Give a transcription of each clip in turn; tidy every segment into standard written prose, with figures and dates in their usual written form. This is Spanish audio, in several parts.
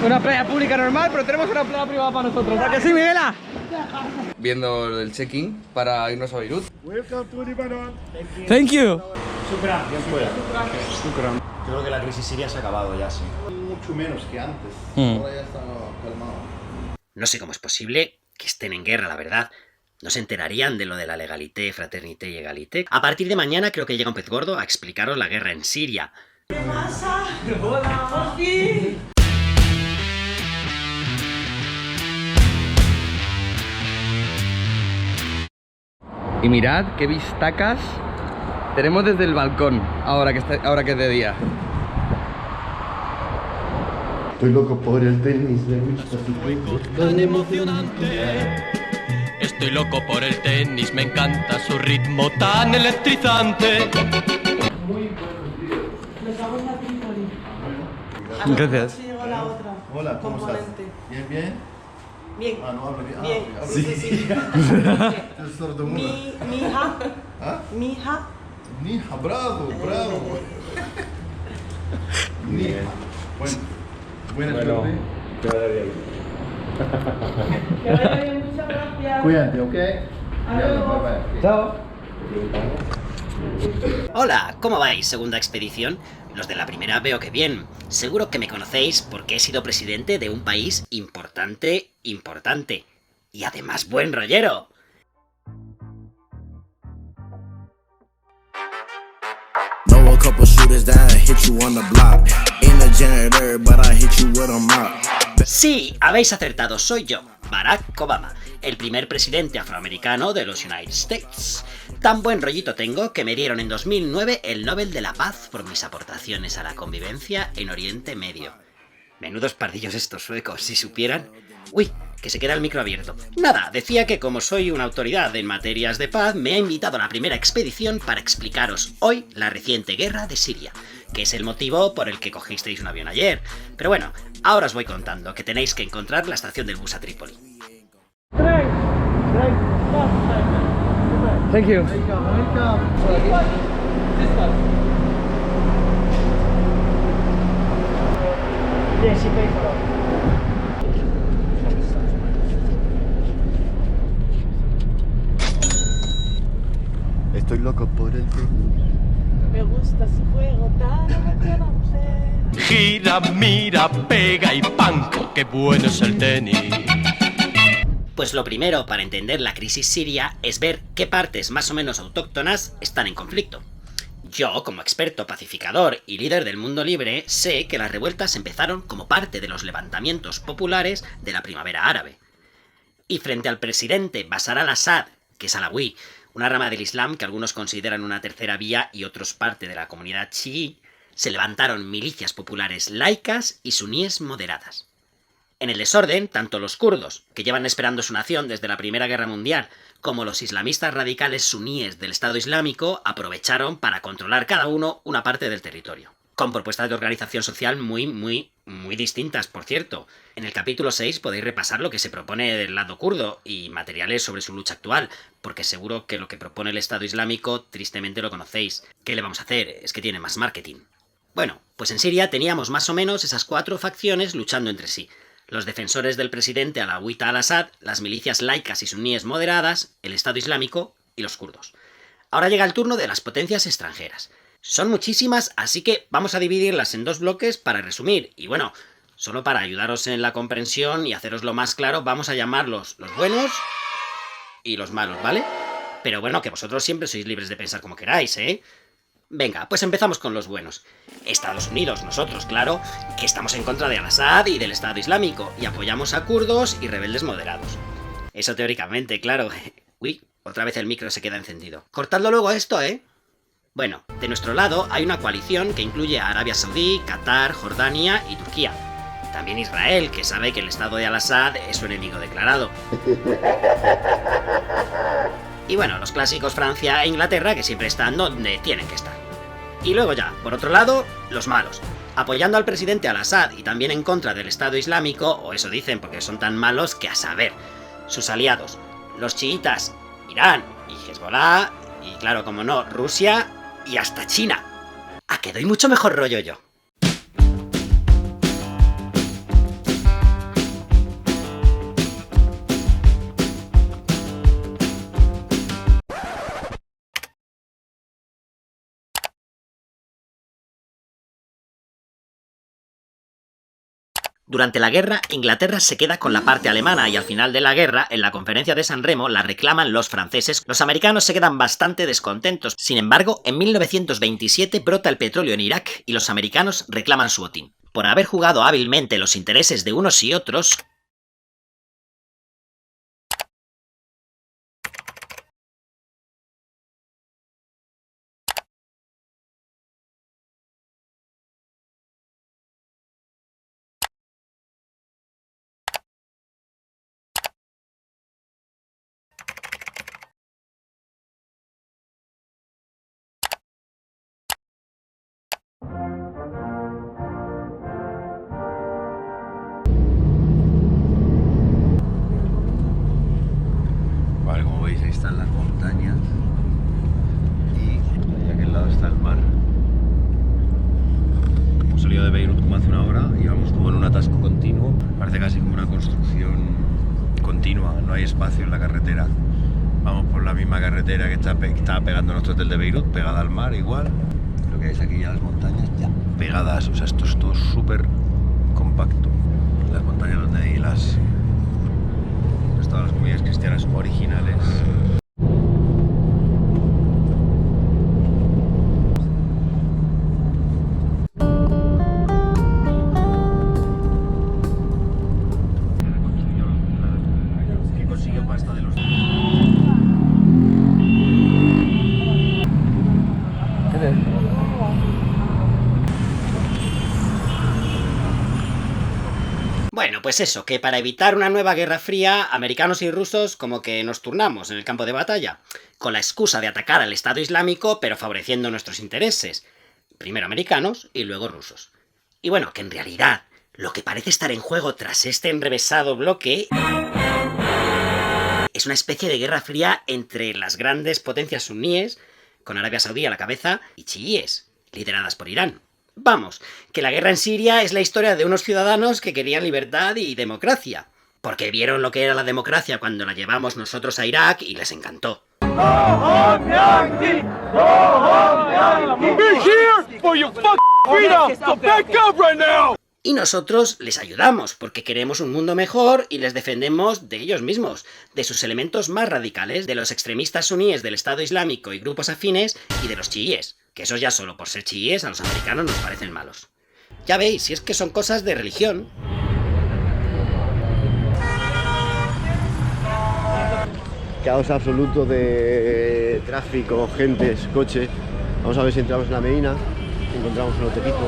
una playa pública normal, pero tenemos una playa privada para nosotros. ¿A que sí, Miguela? Viendo el check-in para irnos a Beirut. Welcome to Lebanon. Thank you. Shukran. Bien fuera. Shukran. Yo creo que la crisis siria se ha acabado ya, sí. Mucho menos que antes. Ahora ya está calmado. No sé cómo es posible que estén en guerra, la verdad. No se enterarían de lo de la legalité, fraternité y égalité. A partir de mañana creo que llega un pez gordo a explicaros la guerra en Siria. ¿Qué pasa? ¡Hola! ¡Por fin! Y mirad qué vistacas tenemos desde el balcón, ahora que es de día. Estoy loco por el tenis, me gusta tu juego. Tan emocionante. Estoy loco por el tenis, me encanta su ritmo tan electrizante. Muy buenos días. Les hago una Trípoli. Gracias. Sí, llegó la otra. Hola, ¿cómo estás? Componente. ¿Bien, bien? Bien. Ah, no hablo bien. Bien. Ah, Sí, sí, sí. Es sordomudo. Mi hija. ¿Ah? Mi hija. Nija, bravo, bravo. Nija. Bueno, buenas tardes. Que vaya bien, muchas gracias. Cuídate, ¿ok? Adiós. Bye, bye. Chao. Hola, ¿cómo vais? Segunda expedición. Los de la primera veo que bien. Seguro que me conocéis porque he sido presidente de un país importante. Y además buen rollero. Know a couple shooters that hit you on the block. Ain't a janitor, but I hit you with a mop. Sí, habéis acertado, soy yo, Barack Obama, el primer presidente afroamericano de los United States. Tan buen rollito tengo que me dieron en 2009 el Nobel de la Paz por mis aportaciones a la convivencia en Oriente Medio. Menudos pardillos estos suecos, si supieran. Uy, que se queda el micro abierto. Nada, decía que como soy una autoridad en materias de paz, me ha invitado a la primera expedición para explicaros hoy la reciente guerra de Siria, que es el motivo por el que cogisteis un avión ayer. Pero bueno, ahora os voy contando que tenéis que encontrar la estación del bus a Trípoli. Thank you. Estoy loco por el tenis. Me gusta su juego tan emocionante. Gira, mira, pega y panco, qué bueno es el tenis. Pues lo primero para entender la crisis siria es ver qué partes más o menos autóctonas están en conflicto. Yo, como experto pacificador y líder del mundo libre, sé que las revueltas empezaron como parte de los levantamientos populares de la primavera árabe. Y frente al presidente Bashar al-Assad, que es alawí, una rama del Islam que algunos consideran una tercera vía y otros parte de la comunidad chií, se levantaron milicias populares laicas y suníes moderadas. En el desorden, tanto los kurdos, que llevan esperando su nación desde la Primera Guerra Mundial, como los islamistas radicales suníes del Estado Islámico aprovecharon para controlar cada uno una parte del territorio. Con propuestas de organización social muy distintas, por cierto. En el capítulo 6 podéis repasar lo que se propone del lado kurdo y materiales sobre su lucha actual, porque seguro que lo que propone el Estado Islámico tristemente lo conocéis. ¿Qué le vamos a hacer? Es que tiene más marketing. Bueno, pues en Siria teníamos más o menos esas 4 facciones luchando entre sí. Los defensores del presidente alawita al-Assad, las milicias laicas y suníes moderadas, el Estado Islámico y los kurdos. Ahora llega el turno de las potencias extranjeras. Son muchísimas, así que vamos a dividirlas en 2 bloques para resumir. Y bueno, solo para ayudaros en la comprensión y haceroslo más claro, vamos a llamarlos los buenos y los malos, ¿vale? Pero bueno, que vosotros siempre sois libres de pensar como queráis, ¿eh? Venga, pues empezamos con los buenos. Estados Unidos, nosotros, claro, que estamos en contra de Al-Assad y del Estado Islámico, y apoyamos a kurdos y rebeldes moderados. Eso teóricamente, claro. Uy, otra vez el micro se queda encendido. Cortadlo luego esto, ¿eh? Bueno, de nuestro lado hay una coalición que incluye a Arabia Saudí, Qatar, Jordania y Turquía. También Israel, que sabe que el Estado de Al-Assad es su enemigo declarado. Y bueno, los clásicos Francia e Inglaterra, que siempre están donde tienen que estar. Y luego ya, por otro lado, los malos. Apoyando al presidente Al-Assad y también en contra del Estado Islámico, o eso dicen porque son tan malos que a saber. Sus aliados, los chiitas, Irán y Hezbollah, y claro, como no, Rusia y hasta China. ¿A que doy mucho mejor rollo yo? Durante la guerra, Inglaterra se queda con la parte alemana y al final de la guerra, en la conferencia de San Remo, la reclaman los franceses. Los americanos se quedan bastante descontentos. Sin embargo, en 1927 brota el petróleo en Irak y los americanos reclaman su botín. Por haber jugado hábilmente los intereses de unos y otros, Vale, como veis, ahí están las montañas y ahí a aquel lado está el mar. Hemos salido de Beirut como hace una hora y vamos como en un atasco continuo. Parece casi como una construcción continua, no hay espacio en la carretera. Vamos por la misma carretera que está pegando nuestro hotel de Beirut, pegada al mar igual. Lo que veis aquí ya las montañas ya pegadas, o sea, esto es todo súper compacto. Las montañas donde hay todas las comunidades cristianas originales. Que consiguió pasta de los... bueno, pues eso, que para evitar una nueva guerra fría, americanos y rusos como que nos turnamos en el campo de batalla, con la excusa de atacar al Estado Islámico, pero favoreciendo nuestros intereses. Primero americanos y luego rusos. Y bueno, que en realidad, lo que parece estar en juego tras este enrevesado bloque es una especie de guerra fría entre las grandes potencias suníes, con Arabia Saudí a la cabeza, y chiíes, lideradas por Irán. Vamos, que la guerra en Siria es la historia de unos ciudadanos que querían libertad y democracia, porque vieron lo que era la democracia cuando la llevamos nosotros a Irak y les encantó. Y nosotros les ayudamos porque queremos un mundo mejor y les defendemos de ellos mismos, de sus elementos más radicales, de los extremistas suníes del Estado Islámico y grupos afines y de los chiíes, que esos ya solo por ser chiíes a los americanos nos parecen malos. Ya veis, si es que son cosas de religión. Caos absoluto de tráfico, gentes, coches. Vamos a ver si entramos en la Medina, encontramos un hotelito.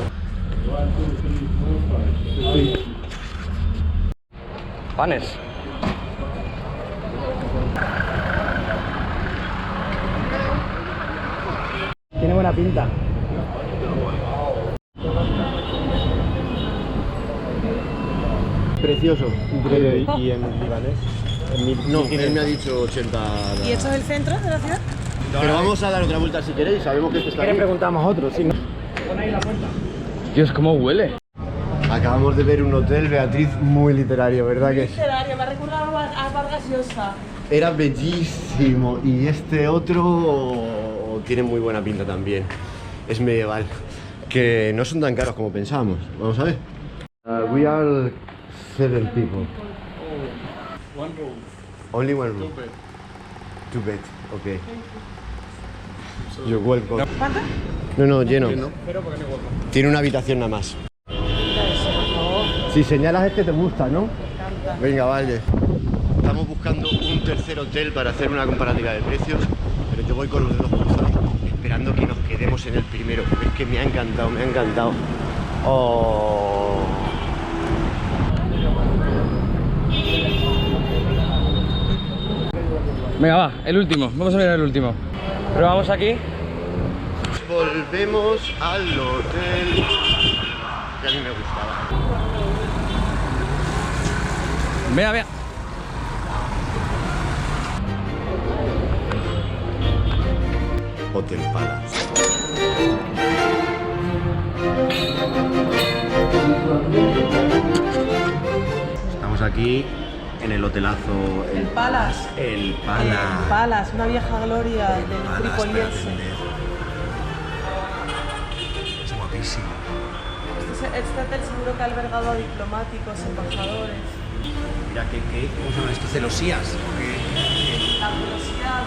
Panes. Tiene buena pinta. Precioso, increíble. ¿Y en libanés? No, él me ha dicho 80. ¿Y esto es el centro de la ciudad? Pero vamos a dar otra vuelta si queréis, sabemos que esto está ¿Qué aquí. preguntamos a otros? Sí, ¿no? Pon ahí la puerta. Dios, cómo huele. Acabamos de ver un hotel, Beatriz, muy literario, ¿verdad que Literario, me ha recordado a Vargas Llosa. era bellísimo? Y este otro tiene muy buena pinta también. Es medieval. Que no son tan caros como pensábamos. Vamos a ver. We are 7 people. One room. Only one room. 2 bed. Okay. You're welcome. ¿Cuánto? No, lleno. Pero porque no hueco. Tiene una habitación nada más. Si señalas este te gusta, ¿no? Venga, vale. Estamos buscando un tercer hotel para hacer una comparativa de precios, pero yo voy con los dedos cruzados, esperando que nos quedemos en el primero, porque es que me ha encantado, me ha encantado. Oh. Venga, va, el último. Vamos a ver el último. Pero vamos aquí. Volvemos al hotel que a mí me gustaba. Vea, vea. Hotel Palace. Estamos aquí en el hotelazo... El Palace. El El Palace. Palace, una vieja gloria del Palace, tripoliense. Es guapísimo. Este es Este hotel seguro que ha albergado a diplomáticos, embajadores. Mira, ¿cómo son estos celosías? La velocidad,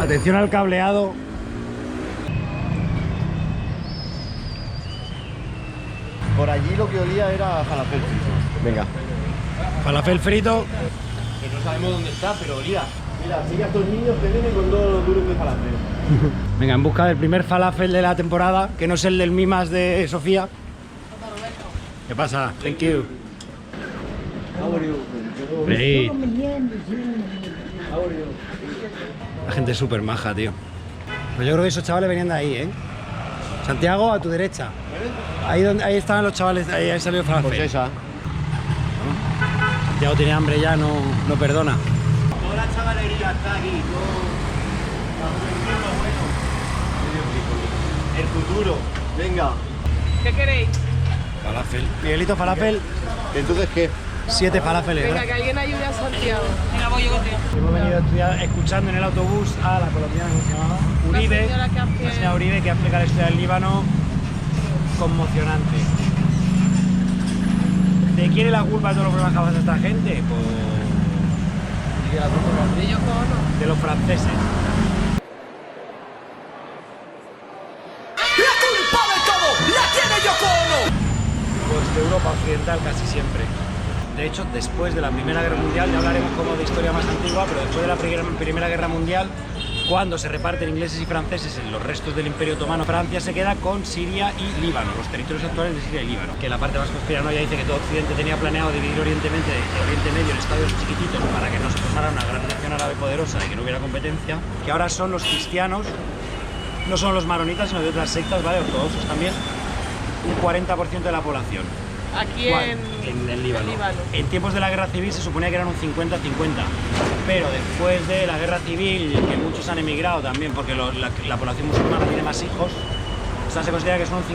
Atención al cableado. Por allí lo que olía era falafel frito. Venga. Falafel frito. Que no sabemos dónde está, pero olía. Mira, sigue a estos niños que vienen con 2 duros de falafel. Venga, en busca del primer falafel de la temporada, que no es el del Mimas de Sofía. ¿Qué pasa? Thank you. Great. La gente es súper maja, tío. Pues yo creo que esos chavales venían de ahí, ¿eh? Santiago, a tu derecha. Ahí estaban los chavales, ahí salió el falafel. Pues esa. Santiago tiene hambre ya, no perdona. Toda la chavalería está aquí. El futuro. Venga. ¿Qué queréis? Falafel. Miguelito, falafel. ¿Entonces qué? 7 falafeles. Venga, ¿verdad? que alguien ayude a Santiago. Hemos venido a estudiar, escuchando en el autobús a la colombiana, ¿cómo se llamaba? Uribe, la señora Uribe, que explica la historia del Líbano, conmocionante. ¿De quién es la culpa de todos los problemas que pasa esta gente? Pues... de los franceses. La culpa de todo la tiene Yoko Ono. Pues de Europa Occidental casi siempre. De hecho, después de la Primera Guerra Mundial, ya hablaremos como de historia más antigua, pero después de la Primera Guerra Mundial, cuando se reparten ingleses y franceses en los restos del Imperio Otomano, Francia se queda con Siria y Líbano, los territorios actuales de Siria y Líbano. Que la parte más conspiranoia dice que todo Occidente tenía planeado dividir Oriente Medio en estados chiquititos para que no se formara una gran nación árabe poderosa y que no hubiera competencia, que ahora son los cristianos, no son los maronitas, sino de otras sectas, ¿vale? Ortodoxos también, un 40% de la población. Aquí en Líbano. En tiempos de la guerra civil se suponía que eran un 50-50, pero después de la guerra civil, que muchos han emigrado también porque la población musulmana tiene más hijos, o sea, se considera que son un 55%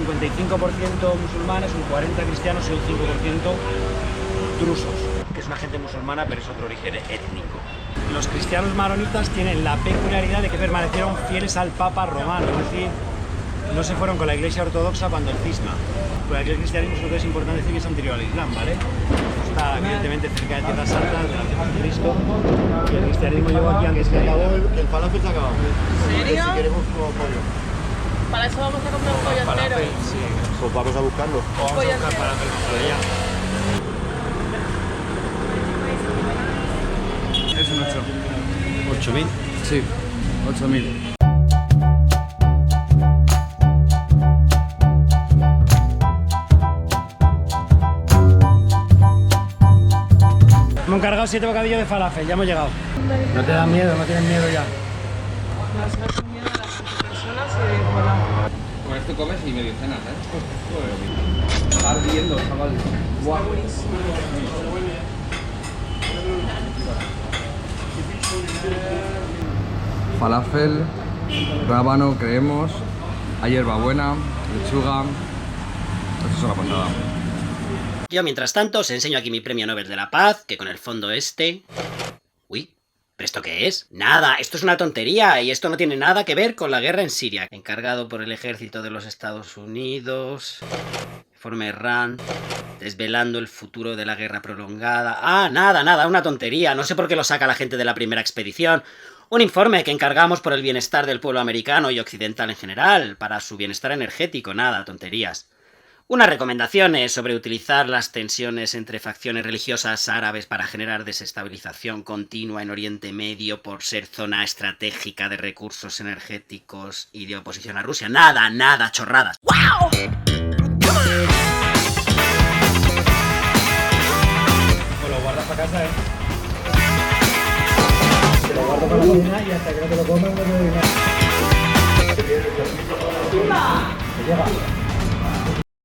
musulmanes, un 40% cristianos y un 5% drusos, que es una gente musulmana pero es otro origen étnico. Los cristianos maronitas tienen la peculiaridad de que permanecieron fieles al Papa romano, es decir, no se fueron con la Iglesia ortodoxa cuando el cisma. Pues aquí el cristianismo sobre todo es importante decir que es anterior al Islam, ¿vale? Está evidentemente cerca de Tierras Santas, de la Tierra de Cristo, y el cristianismo llegó aquí antes que acabó el falafel se acabó. ¿En serio? Si queremos como pollo. Para eso vamos a comprar un pollo entero. Sí, Pues vamos a buscarlo. vamos a buscar falafel por allá. Es un 8. ¿8.000? Sí, 8.000. Hemos cargado 7 bocadillos de falafel, ya hemos llegado. ¿No te da miedo? ¿No tienes miedo ya? Nos han miedo a las 5 personas y bueno. Con esto comes y medio cenas, ¿eh? Está ardiendo, chaval. Guau. Falafel, rábano, creemos, hay hierbabuena, lechuga. Esto es una pasada. Yo, mientras tanto, os enseño aquí mi premio Nobel de la Paz, que con el fondo este... Uy, ¿pero esto qué es? Nada, esto es una tontería, y esto no tiene nada que ver con la guerra en Siria. Encargado por el ejército de los Estados Unidos... Informe RAND... Desvelando el futuro de la guerra prolongada... Ah, nada, una tontería, no sé por qué lo saca la gente de la primera expedición. Un informe que encargamos por el bienestar del pueblo americano y occidental en general, para su bienestar energético, nada, tonterías. Unas recomendaciones sobre utilizar las tensiones entre facciones religiosas árabes para generar desestabilización continua en Oriente Medio por ser zona estratégica de recursos energéticos y de oposición a Rusia. Nada, chorradas. ¡Wow! Pues lo guardas para casa, ¿eh? Te lo guardo para la cocina y hasta que no te lo comas no te